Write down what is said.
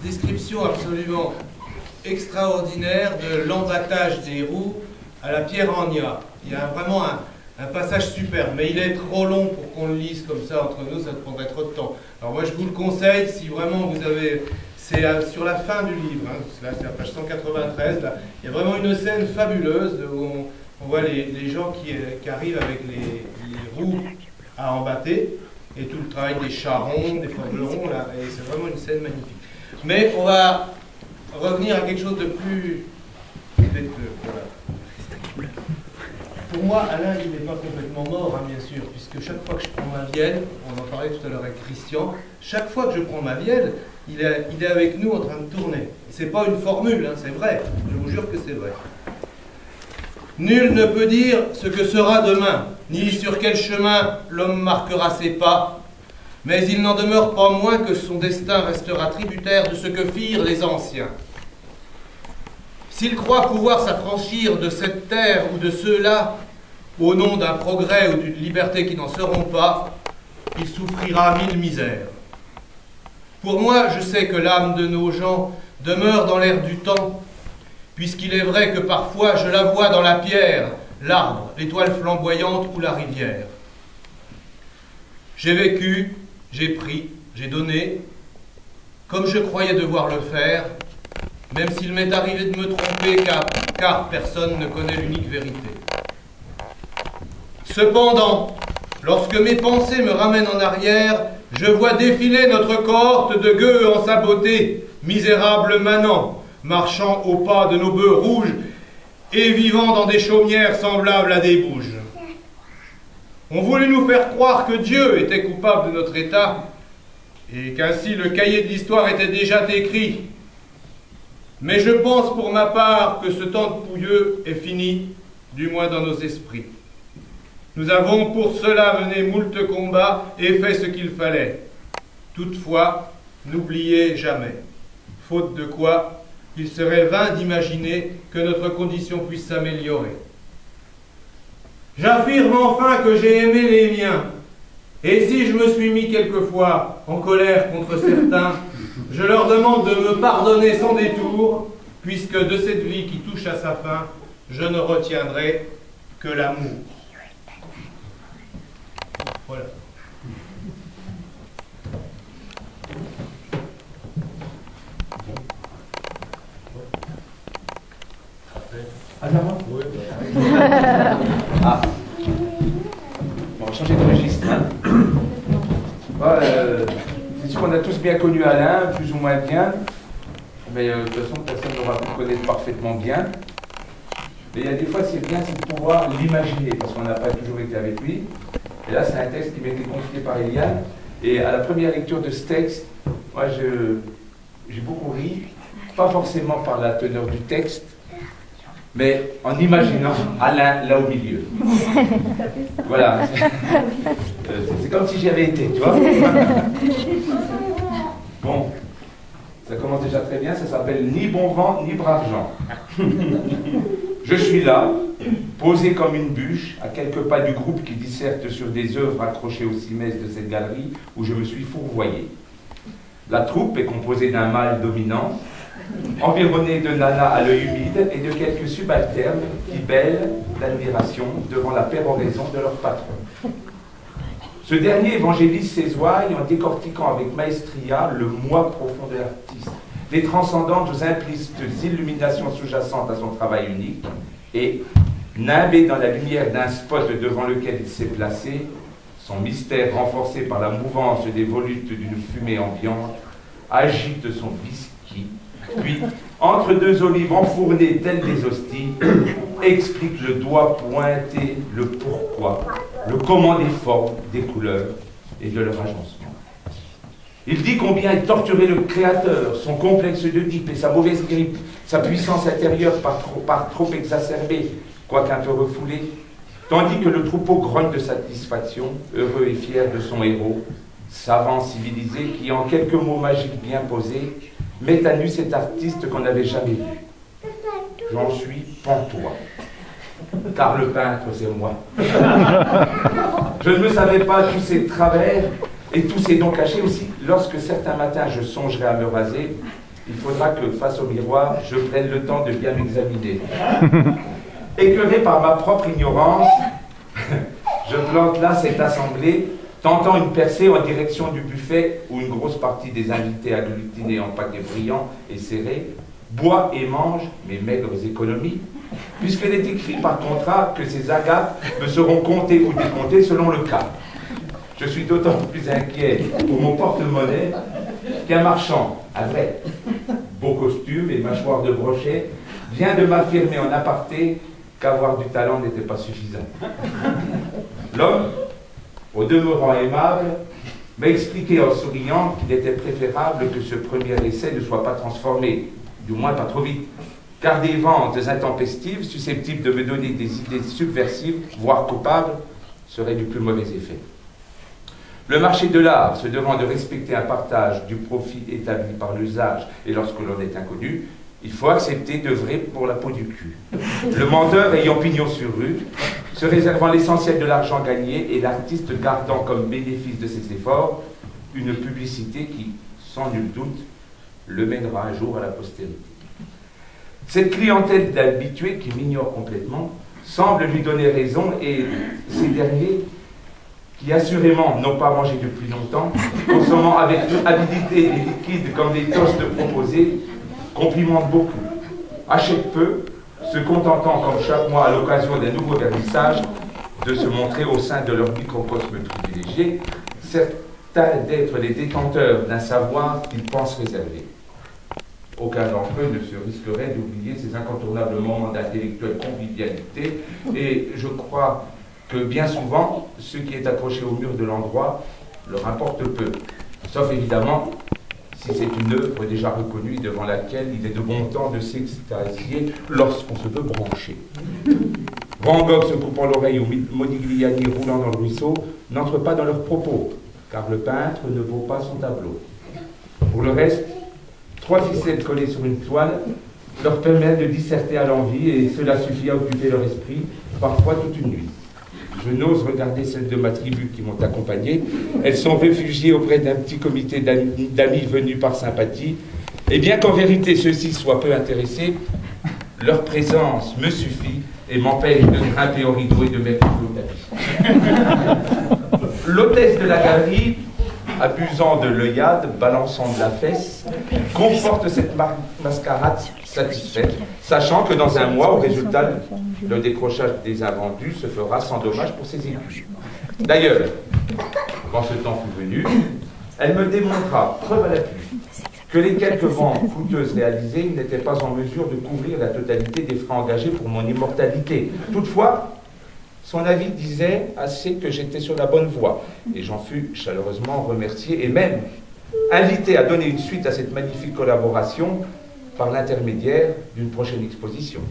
description absolument extraordinaire de l'embattage des roues à la pierre Ania. Il y a vraiment un passage superbe, mais il est trop long pour qu'on le lise comme ça entre nous, ça prendrait trop de temps. Alors moi je vous le conseille, si vraiment vous avez... C'est sur la fin du livre, hein. Là c'est à page 193, là. Il y a vraiment une scène fabuleuse où on voit les gens qui arrivent avec les roues à embatter, et tout le travail des charrons, des forgerons, là, et c'est vraiment une scène magnifique. Mais on va revenir à quelque chose de plus... Voilà. Pour moi, Alain, il n'est pas complètement mort, hein, bien sûr, puisque chaque fois que je prends ma vielle, on en parlait tout à l'heure avec Christian, chaque fois que je prends ma vielle, il est avec nous en train de tourner. C'est pas une formule, hein, c'est vrai, je vous jure que c'est vrai. Nul ne peut dire ce que sera demain, ni sur quel chemin l'homme marquera ses pas, mais il n'en demeure pas moins que son destin restera tributaire de ce que firent les anciens. S'il croit pouvoir s'affranchir de cette terre ou de ceux-là, au nom d'un progrès ou d'une liberté qui n'en seront pas, il souffrira mille misères. Pour moi, je sais que l'âme de nos gens demeure dans l'air du temps, puisqu'il est vrai que parfois je la vois dans la pierre, l'arbre, l'étoile flamboyante ou la rivière. J'ai vécu, j'ai pris, j'ai donné, comme je croyais devoir le faire, même s'il m'est arrivé de me tromper, car personne ne connaît l'unique vérité. Cependant, lorsque mes pensées me ramènent en arrière, je vois défiler notre cohorte de gueux en sa beauté, misérables manants, marchant au pas de nos bœufs rouges et vivant dans des chaumières semblables à des bouges. On voulait nous faire croire que Dieu était coupable de notre état et qu'ainsi le cahier de l'histoire était déjà écrit. Mais je pense pour ma part que ce temps de pouilleux est fini, du moins dans nos esprits. Nous avons pour cela mené moult combats et fait ce qu'il fallait. Toutefois, n'oubliez jamais, faute de quoi, il serait vain d'imaginer que notre condition puisse s'améliorer. J'affirme enfin que j'ai aimé les miens, et si je me suis mis quelquefois en colère contre certains, je leur demande de me pardonner sans détour, puisque de cette vie qui touche à sa fin, je ne retiendrai que l'amour. Voilà. Ah, d'abord ? Oui. Ah. On va changer de registre. Hein. C'est sûr qu'on a tous bien connu Alain, plus ou moins bien. Mais de toute façon, personne n'aura pu le connaître parfaitement bien. Mais il y a des fois, c'est bien, c'est de pouvoir l'imaginer, parce qu'on n'a pas toujours été avec lui. Et là, c'est un texte qui m'a été confié par Eliane. Et à la première lecture de ce texte, moi, j'ai beaucoup ri. Pas forcément par la teneur du texte, mais en imaginant Alain là au milieu. Voilà. C'est comme si j'y avais été, tu vois. Bon, ça commence déjà très bien, ça s'appelle Ni bon vent, ni brave gens. Je suis là, posé comme une bûche, à quelques pas du groupe qui disserte sur des œuvres accrochées aux cimaises de cette galerie où je me suis fourvoyé. La troupe est composée d'un mâle dominant, environné de nanas à l'œil humide et de quelques subalternes qui bêlent d'admiration devant la péroraison de leur patron. Ce dernier évangélise ses ouailles en décortiquant avec maestria le moi profond de l'artiste, les transcendantes aux implicites illuminations sous-jacentes à son travail unique, et, nimbé dans la lumière d'un spot devant lequel il s'est placé, son mystère renforcé par la mouvance des volutes d'une fumée ambiante, agite son whisky, puis, entre deux olives enfournées telles des hosties, explique le doigt pointé le pourquoi, le comment des formes, des couleurs et de leur agencement. Il dit combien il torturait le Créateur, son complexe d'Oedipe et sa mauvaise grippe, sa puissance intérieure par trop exacerbée, quoique un peu refoulée, tandis que le troupeau grogne de satisfaction, heureux et fier de son héros, savant civilisé qui, en quelques mots magiques bien posés, met à nu cet artiste qu'on n'avait jamais vu. J'en suis pantois, car le peintre, c'est moi. Je ne me savais pas tous ces travers et tous ces dons cachés aussi, lorsque certains matins je songerai à me raser, il faudra que, face au miroir, je prenne le temps de bien m'examiner. Écœuré par ma propre ignorance, je plante là cette assemblée, tentant une percée en direction du buffet où une grosse partie des invités agglutinés en paquets brillants et serrés boit et mange mes maigres économies, puisqu'il est écrit par contrat que ces agapes me seront comptées ou décomptées selon le cas. Je suis d'autant plus inquiet pour mon porte-monnaie qu'un marchand, à vrai, beau costume et mâchoire de brochet, vient de m'affirmer en aparté qu'avoir du talent n'était pas suffisant. L'homme, au demeurant aimable, m'a expliqué en souriant qu'il était préférable que ce premier essai ne soit pas transformé, du moins pas trop vite, car des ventes intempestives susceptibles de me donner des idées subversives, voire coupables, seraient du plus mauvais effet. Le marché de l'art se devant de respecter un partage du profit établi par l'usage et lorsque l'on est inconnu, il faut accepter d'œuvrer pour la peau du cul. Le menteur ayant pignon sur rue, se réservant l'essentiel de l'argent gagné et l'artiste gardant comme bénéfice de ses efforts une publicité qui, sans nul doute, le mènera un jour à la postérité. Cette clientèle d'habitués qui m'ignore complètement semble lui donner raison et ces derniers, qui assurément n'ont pas mangé depuis longtemps, consommant avec avidité des liquides comme des toasts proposés, complimentent beaucoup, achètent peu, se contentant comme chaque mois à l'occasion d'un nouveau vernissage de se montrer au sein de leur microcosme privilégié, certains d'être les détenteurs d'un savoir qu'ils pensent réservé. Aucun d'entre eux ne se risquerait d'oublier ces incontournables moments d'intellectuelle convivialité et je crois que bien souvent, ce qui est accroché au mur de l'endroit leur importe peu, sauf évidemment si c'est une œuvre déjà reconnue devant laquelle il est de bon temps de s'extasier lorsqu'on se veut brancher. Van Gogh se coupant l'oreille ou Modigliani roulant dans le ruisseau n'entrent pas dans leurs propos, car le peintre ne vaut pas son tableau. Pour le reste, 3 ficelles collées sur une toile leur permettent de disserter à l'envi et cela suffit à occuper leur esprit, parfois toute une nuit. Je n'ose regarder celles de ma tribu qui m'ont accompagné. Elles sont réfugiées auprès d'un petit comité d'amis venus par sympathie. Et bien qu'en vérité ceux-ci soient peu intéressés, leur présence me suffit et m'empêche de grimper au rideau et de mettre le tapis. L'hôtesse de la galerie, abusant de l'œillade, balançant de la fesse, conforte cette mascarade satisfaite, sachant que dans un mois, au résultat, le décrochage des invendus se fera sans dommage pour ses écus. D'ailleurs, quand ce temps fut venu, elle me démontra, preuve à l'appui, que les quelques ventes coûteuses réalisées n'étaient pas en mesure de couvrir la totalité des frais engagés pour mon immortalité. Toutefois, son avis disait assez que j'étais sur la bonne voie, et j'en fus chaleureusement remercié et même invité à donner une suite à cette magnifique collaboration par l'intermédiaire d'une prochaine exposition.